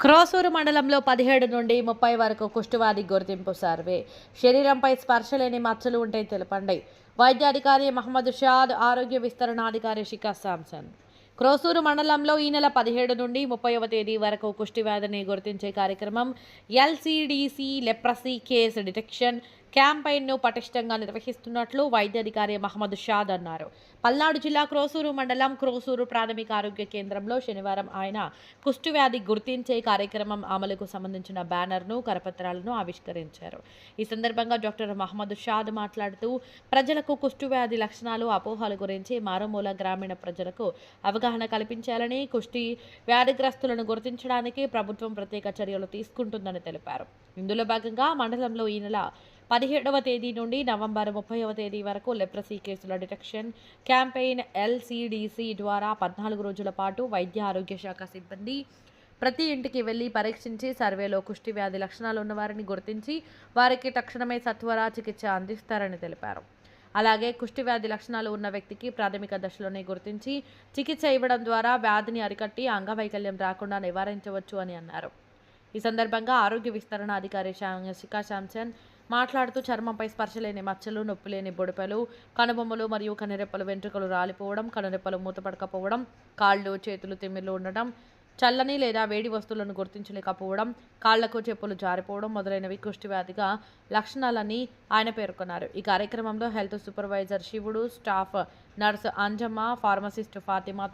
క్రోసూరు మండలంలో 17 నుండి 30 వరకు కుష్ఠవ్యాధి గుర్తింపు సర్వే. శరీరంపై స్పర్శ లేని మచ్చలు ఉంటే తెలపండి. వైద్యాధికారి మహమ్మద్ షాద్, ఆరోగ్య విస్తరణాధికారి శిఖా శాంసన్. క్రోసూరు మండలంలో ఈ నెల 17 నుండి 30వ తేదీ వరకు కుష్ఠవ్యాధిని గుర్తించే కార్యక్రమం ఎల్సీడీసీ లెప్రసీ కేస్ డిటెక్షన్ క్యాంపెయిన్ను పటిష్టంగా నిర్వహిస్తున్నట్లు వైద్యాధికారి మహమ్మద్ షాద్ అన్నారు. పల్నాడు జిల్లా క్రోసూరు మండలం క్రోసూరు ప్రాథమిక ఆరోగ్య కేంద్రంలో శనివారం ఆయన కుష్ఠవ్యాధి గుర్తించే కార్యక్రమం అమలుకు సంబంధించిన బ్యానర్ను, కరపత్రాలను ఆవిష్కరించారు. ఈ సందర్భంగా డాక్టర్ మహమ్మద్ షాద్ మాట్లాడుతూ ప్రజలకు కుష్ఠవ్యాధి లక్షణాలు, అపోహల గురించి మారుమూల గ్రామీణ ప్రజలకు అవగాహన కల్పించాలని, కుష్టి వ్యాధిగ్రస్తులను గుర్తించడానికి ప్రభుత్వం ప్రత్యేక చర్యలు తీసుకుంటుందని తెలిపారు. ఇందులో భాగంగా మండలంలో ఈ నెల 17వ తేదీ నుండి నవంబర్ 30వ తేదీ వరకు లెప్రసీ కేసుల డిటెక్షన్ క్యాంపెయిన్ ఎల్సీడీసీ ద్వారా 14 రోజుల పాటు వైద్య ఆరోగ్య శాఖ సిబ్బంది ప్రతి ఇంటికి వెళ్లి పరీక్షించి సర్వేలో కుష్టి వ్యాధి లక్షణాలు ఉన్న వారిని గుర్తించి వారికి తక్షణమే సత్వర చికిత్స అందిస్తారని తెలిపారు. అలాగే కుష్టి వ్యాధి లక్షణాలు ఉన్న వ్యక్తికి ప్రాథమిక దశలోనే గుర్తించి చికిత్స ఇవ్వడం ద్వారా వ్యాధిని అరికట్టి అంగవైకల్యం రాకుండా నివారించవచ్చు అని అన్నారు. ఈ సందర్భంగా ఆరోగ్య విస్తరణ అధికారి శిఖా శాంసన్ మాట్లాడుతూ చర్మంపై స్పర్శ లేని మచ్చలు, నొప్పి లేని బొడిపెలు, కనుబొమ్మలు మరియు కనురెప్పలు వెంట్రుకలు రాలిపోవడం, కనురెప్పలు మూతపడకపోవడం, కాళ్ళు చేతులు తిమ్మిర్లు ఉండడం, చల్లని లేదా వేడి వస్తువులను గుర్తించలేకపోవడం, కాళ్లకు చెప్పులు జారిపోవడం మొదలైనవి కుష్టి వ్యాధిగా లక్షణాలని ఆయన పేర్కొన్నారు. ఈ కార్యక్రమంలో హెల్త్ సూపర్వైజర్ శివుడు, staff nurse Anjamma, pharmacist Fatima